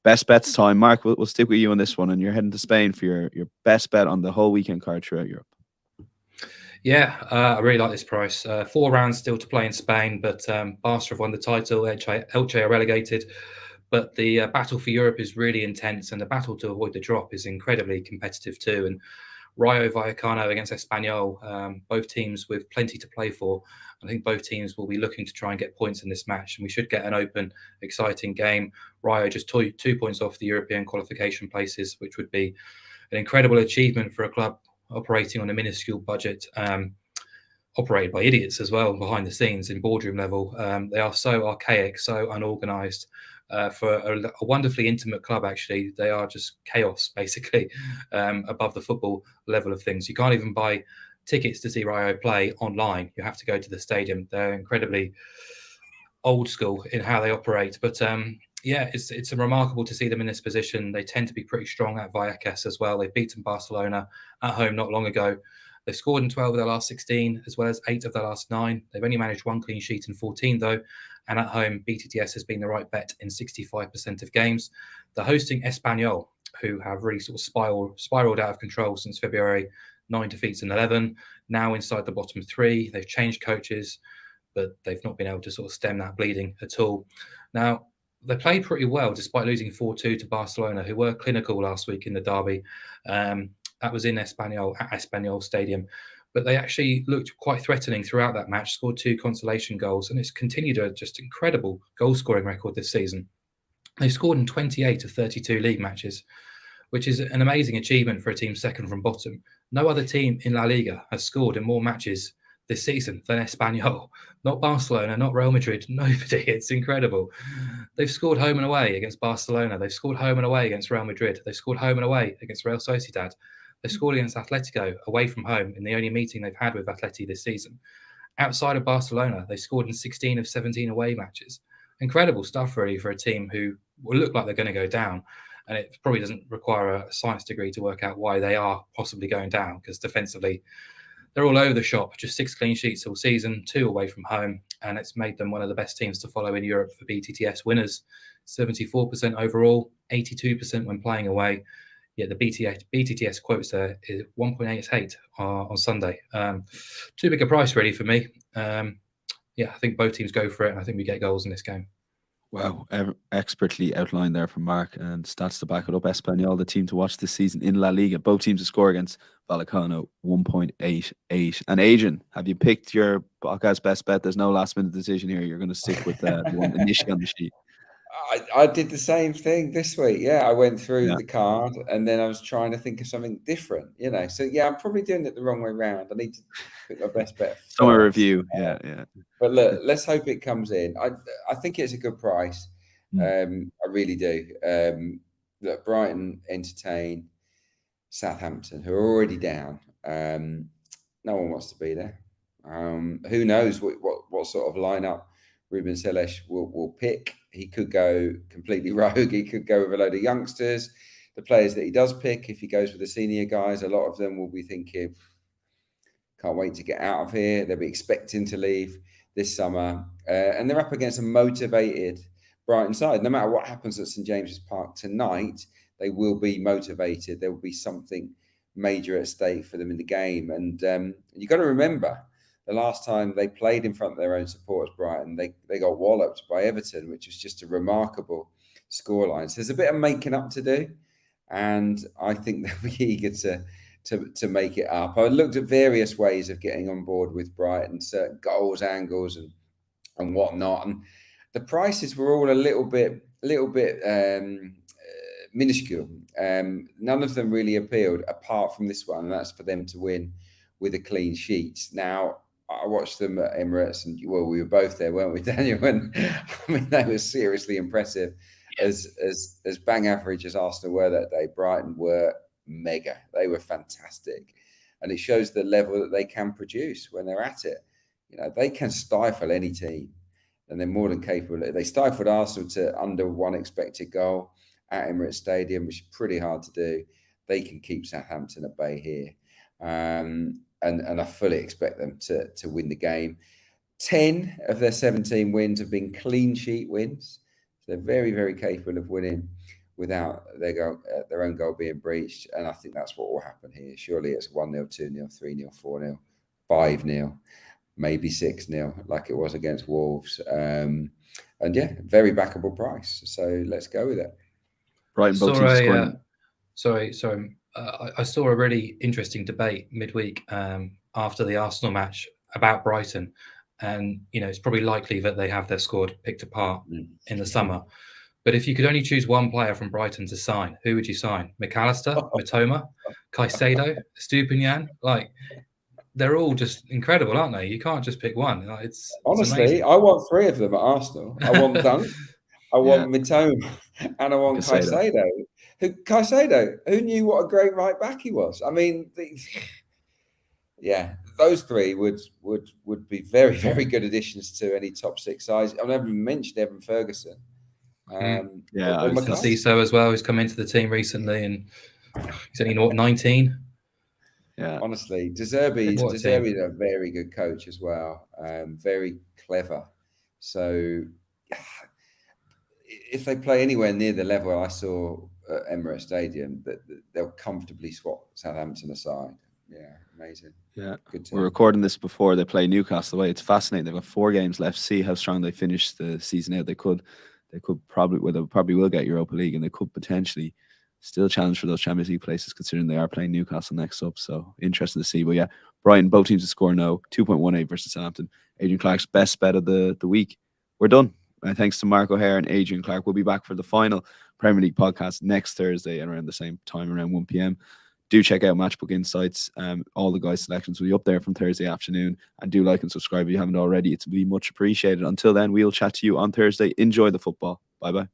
Best bets time, Mark. We'll stick with you on this one, and you're heading to Spain for your best bet on the whole weekend card throughout Europe. Yeah, I really like this price. 4 rounds still to play in Spain, but Barca have won the title. Elche are relegated, but the battle for Europe is really intense, and the battle to avoid the drop is incredibly competitive too. And Rayo Vallecano against Espanyol, both teams with plenty to play for. I think both teams will be looking to try and get points in this match, and we should get an open, exciting game. Rayo just 2 points off the European qualification places, which would be an incredible achievement for a club operating on a minuscule budget, operated by idiots as well behind the scenes in boardroom level. They are so archaic, so unorganized. For a wonderfully intimate club, actually, they are just chaos, basically, above the football level of things. You can't even buy tickets to see Rayo play online. You have to go to the stadium. They're incredibly old school in how they operate. But yeah, it's remarkable to see them in this position. They tend to be pretty strong at Vallecas as well. They've beaten Barcelona at home not long ago. They've scored in 12 of their last 16, as well as 8 of their last 9. They've only managed 1 clean sheet in 14, though. And at home, BTTS has been the right bet in 65% of games. They're hosting Espanyol, who have really sort of spiraled out of control since February. 9 defeats in 11, now inside the bottom 3. They've changed coaches, but they've not been able to sort of stem that bleeding at all. Now, they played pretty well despite losing 4-2 to Barcelona, who were clinical last week in the derby. That was in Espanyol, at Espanyol Stadium. But they actually looked quite threatening throughout that match, scored 2 consolation goals, and it's continued a just incredible goal-scoring record this season. They've scored in 28 of 32 league matches, which is an amazing achievement for a team second from bottom. No other team in La Liga has scored in more matches this season than Espanyol. Not Barcelona, not Real Madrid, nobody. It's incredible. They've scored home and away against Barcelona. They've scored home and away against Real Madrid. They've scored home and away against Real Sociedad. They scored against Atletico away from home in the only meeting they've had with Atleti this season. Outside of Barcelona, they scored in 16 of 17 away matches. Incredible stuff, really, for a team who will look like they're going to go down. And it probably doesn't require a science degree to work out why they are possibly going down, because defensively, they're all over the shop. Just 6 clean sheets all season, 2 away from home. And it's made them one of the best teams to follow in Europe for BTTS winners. 74% overall, 82% when playing away. Yeah, the BTTS quotes there is 1.88 on Sunday. Too big a price, really, for me. Yeah, I think both teams go for it, and I think we get goals in this game. Wow, expertly outlined there from Mark, and stats to back it up. Espanyol, the team to watch this season in La Liga. Both teams to score against Vallecano, 1.88. And Adrian, have you picked your podcast best bet? There's no last minute decision here. You're going to stick with the one initially on the sheet. I did the same thing this week. Yeah, I went through the card and then I was trying to think of something different, you know. So, yeah, I'm probably doing it the wrong way around. I need to pick my best bet. Summer review. Yeah. But look, let's hope it comes in. I think it's a good price. I really do. Look, Brighton entertain Southampton, who are already down. No one wants to be there. Who knows what sort of lineup Ruben Seles will pick. He could go completely rogue. He could go with a load of youngsters. The players that he does pick, if he goes with the senior guys, a lot of them will be thinking, can't wait to get out of here. They'll be expecting to leave this summer. And they're up against a motivated Brighton side. No matter what happens at St James's Park tonight, they will be motivated. There will be something major at stake for them in the game. And you've got to remember, the last time they played in front of their own supporters, Brighton, they got walloped by Everton, which was just a remarkable scoreline. So there's a bit of making up to do. and I think they'll be eager to make it up. I looked at various ways of getting on board with Brighton, certain goals, angles, and whatnot, and the prices were all a little bit minuscule. None of them really appealed, apart from this one, and that's for them to win with a clean sheet. Now, I watched them at Emirates, and well, we were both there, weren't we, Daniel? And I mean, they were seriously impressive. As bang average as Arsenal were that day, Brighton were mega. They were fantastic, and it shows the level that they can produce when they're at it. You know, they can stifle any team, and they're more than capable. They stifled Arsenal to under 1 expected goal at Emirates Stadium, which is pretty hard to do. They can keep Southampton at bay here. And I fully expect them to win the game. 10 of their 17 wins have been clean sheet wins. So they're very, very capable of winning without their own goal being breached. And I think that's what will happen here. Surely it's 1-0, 2-0, 3-0, 4-0, 5-0, maybe 6-0, like it was against Wolves. And yeah, very backable price. So let's go with it. Brighton both teams scoring. Sorry. I saw a really interesting debate midweek after the Arsenal match about Brighton, and it's probably likely that they have their squad picked apart in the summer. But if you could only choose one player from Brighton to sign, who would you sign? McAllister, Mitoma, Caicedo, Stupinian? Like, they're all just incredible, aren't they? You can't just pick one. Like, it's honestly, I want 3 of them at Arsenal. I want Dunk, I want Mitoma, and I want Caicedo. Caicedo, who knew what a great right back he was? I mean, those 3 would be very, very good additions to any top 6 sides. I've never mentioned Evan Ferguson. I can see so as well. He's come into the team recently, and he's only 19. Yeah, honestly, De Zerbi's a very good coach as well. Very clever. So if they play anywhere near the level I saw at Emirates Stadium, that they'll comfortably swap Southampton aside. Yeah, amazing. Yeah, we're recording this before they play Newcastle away. It's fascinating. They've got 4 games left. See how strong they finish the season out. They probably will get Europa League, and they could potentially still challenge for those Champions League places, considering they are playing Newcastle next up. So interesting to see. But yeah, Brighton, both teams to score no. 2.18 versus Southampton. Adrian Clarke's best bet of the week. We're done. Thanks to Mark O'Haire and Adrian Clarke. We'll be back for the final Premier League podcast next Thursday and around the same time, around 1 p.m. Do check out Matchbook Insights. All the guys' selections will be up there from Thursday afternoon. And do like and subscribe if you haven't already. It's be much appreciated. Until then, we'll chat to you on Thursday. Enjoy the football. Bye-bye.